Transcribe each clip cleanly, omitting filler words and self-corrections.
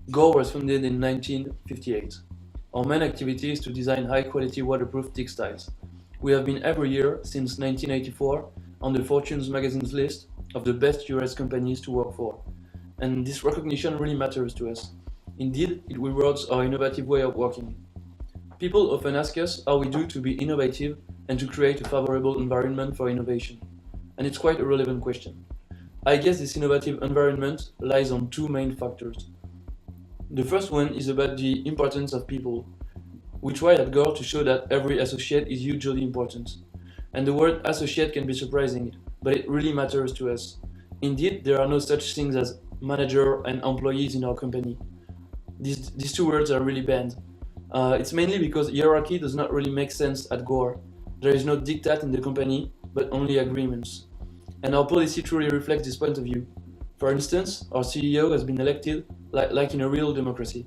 Gore was founded in 1958. Our main activity is to design high-quality waterproof textiles. We have been every year since 1984 on the Fortune's magazine's list of the best US companies to work for. And this recognition really matters to us. Indeed, it rewards our innovative way of working. People often ask us how we do to be innovative and to create a favorable environment for innovation. And it's quite a relevant question. I guess this innovative environment lies on two main factors. The first one is about the importance of people. We try at Gore to show that every associate is hugely important. And the word associate can be surprising, but it really matters to us. Indeed, there are no such things as manager and employees in our company. These two words are really banned. It's mainly because hierarchy does not really make sense at Gore. There is no diktat in the company, but only agreements. And our policy truly reflects this point of view. For instance, our CEO has been elected like in a real democracy.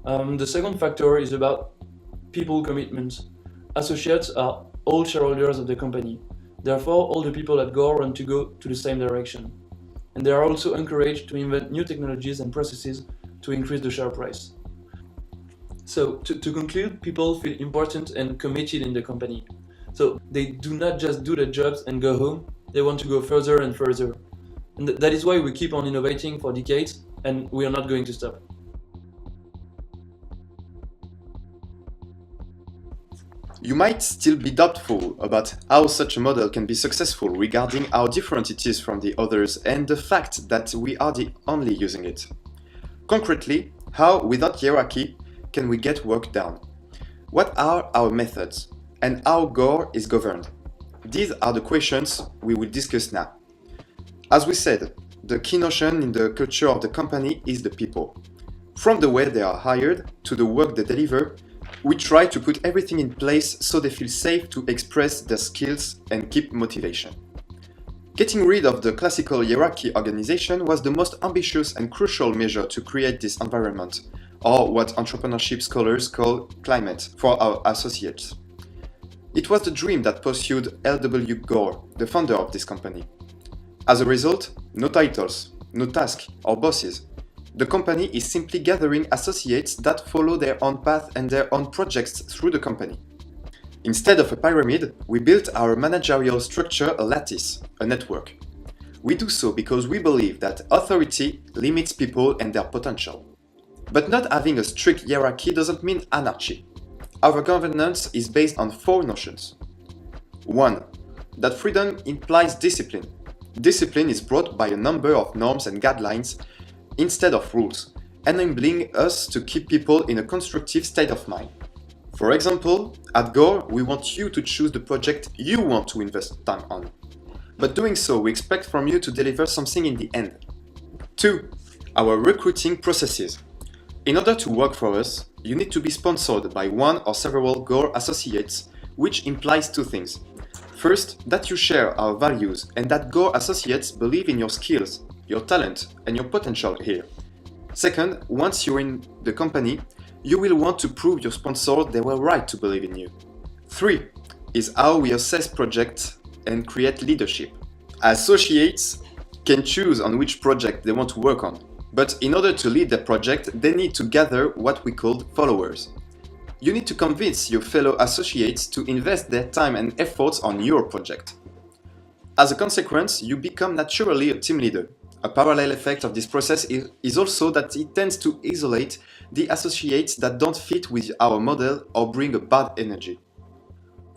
The second factor is about people commitment. Associates are all shareholders of the company. Therefore, all the people at Gore want to go to the same direction. And they are also encouraged to invent new technologies and processes to increase the share price. So, to conclude, people feel important and committed in the company. So, they do not just do their jobs and go home, they want to go further and further. And that is why we keep on innovating for decades, and we are not going to stop. You might still be doubtful about how such a model can be successful regarding how different it is from the others and the fact that we are the only using it. Concretely, how, without hierarchy, can we get work done? What are our methods? And how Gore is governed? These are the questions we will discuss now. As we said, the key notion in the culture of the company is the people. From the way they are hired to the work they deliver, we try to put everything in place so they feel safe to express their skills and keep motivation. Getting rid of the classical hierarchy organization was the most ambitious and crucial measure to create this environment, or what entrepreneurship scholars call climate, for our associates. It was the dream that pursued L.W. Gore, the founder of this company. As a result, no titles, no tasks or bosses. The company is simply gathering associates that follow their own path and their own projects through the company. Instead of a pyramid, we built our managerial structure a lattice, a network. We do so because we believe that authority limits people and their potential. But not having a strict hierarchy doesn't mean anarchy. Our governance is based on four notions. 1. That freedom implies discipline. Discipline is brought by a number of norms and guidelines instead of rules, enabling us to keep people in a constructive state of mind. For example, at Gore, we want you to choose the project you want to invest time on. But doing so, we expect from you to deliver something in the end. 2. Our recruiting processes. In order to work for us, you need to be sponsored by one or several Gore associates, which implies two things. First, that you share our values and that Gore associates believe in your skills, your talent, and your potential here. Second, once you're in the company, you will want to prove your sponsor they were right to believe in you. 3 is how we assess projects and create leadership. Associates can choose on which project they want to work on, but in order to lead the project, they need to gather what we call followers. You need to convince your fellow associates to invest their time and efforts on your project. As a consequence, you become naturally a team leader. A parallel effect of this process is also that it tends to isolate the associates that don't fit with our model or bring a bad energy.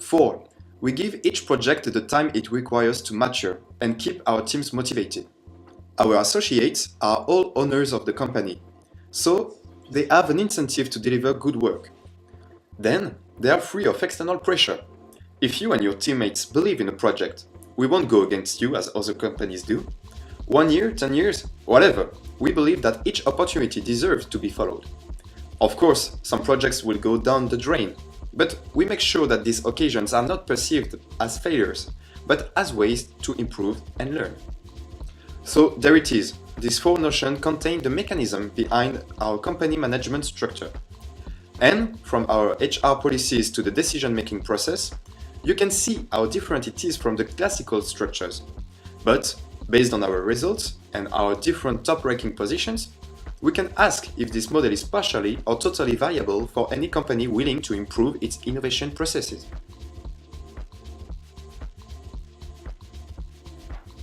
4. We give each project the time it requires to mature and keep our teams motivated. Our associates are all owners of the company, so they have an incentive to deliver good work. Then, they are free of external pressure. If you and your teammates believe in a project, we won't go against you as other companies do. 1 year, 10 years, whatever, we believe that each opportunity deserves to be followed. Of course, some projects will go down the drain, but we make sure that these occasions are not perceived as failures, but as ways to improve and learn. So there it is, these four notions contain the mechanism behind our company management structure. And from our HR policies to the decision-making process, you can see how different it is from the classical structures. But based on our results and our different top-ranking positions, We can ask if this model is partially or totally viable for any company willing to improve its innovation processes.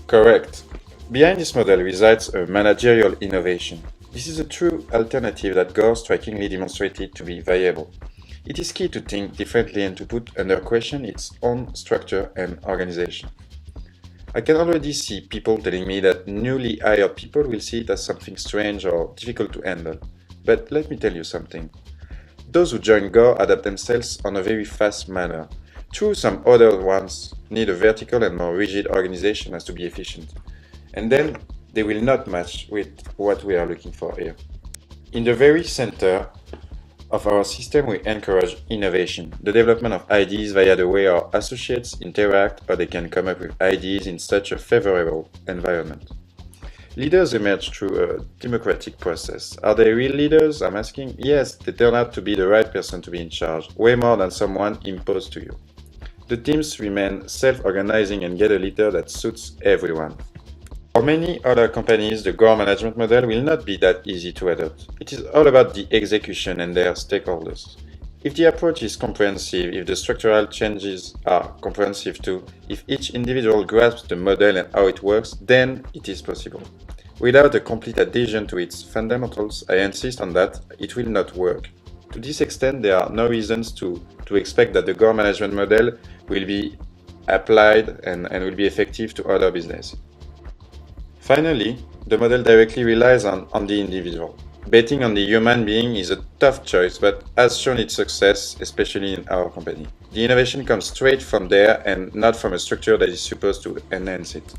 Correct. Behind this model resides a managerial innovation. This is a true alternative that Gore strikingly demonstrated to be viable. It is key to think differently and to put under question its own structure and organization. I can already see people telling me that newly hired people will see it as something strange or difficult to handle. But let me tell you something. Those who join Gore adapt themselves on a very fast manner. True, some other ones need a vertical and more rigid organization as to be efficient. And then they will not match with what we are looking for here. In the very center of our system, we encourage innovation, the development of ideas via the way our associates interact or they can come up with ideas in such a favorable environment. Leaders emerge through a democratic process. Are they real leaders? I'm asking. Yes, they turn out to be the right person to be in charge, way more than someone imposed to you. The teams remain self-organizing and get a leader that suits everyone. For many other companies, the Gore management model will not be that easy to adopt. It is all about the execution and their stakeholders. If the approach is comprehensive, if the structural changes are comprehensive too, if each individual grasps the model and how it works, then it is possible. Without a complete adhesion to its fundamentals, I insist on that, it will not work. To this extent, there are no reasons to expect that the Gore management model will be applied and will be effective to other businesses. Finally, the model directly relies on the individual. Betting on the human being is a tough choice, but has shown its success, especially in our company. The innovation comes straight from there and not from a structure that is supposed to enhance it.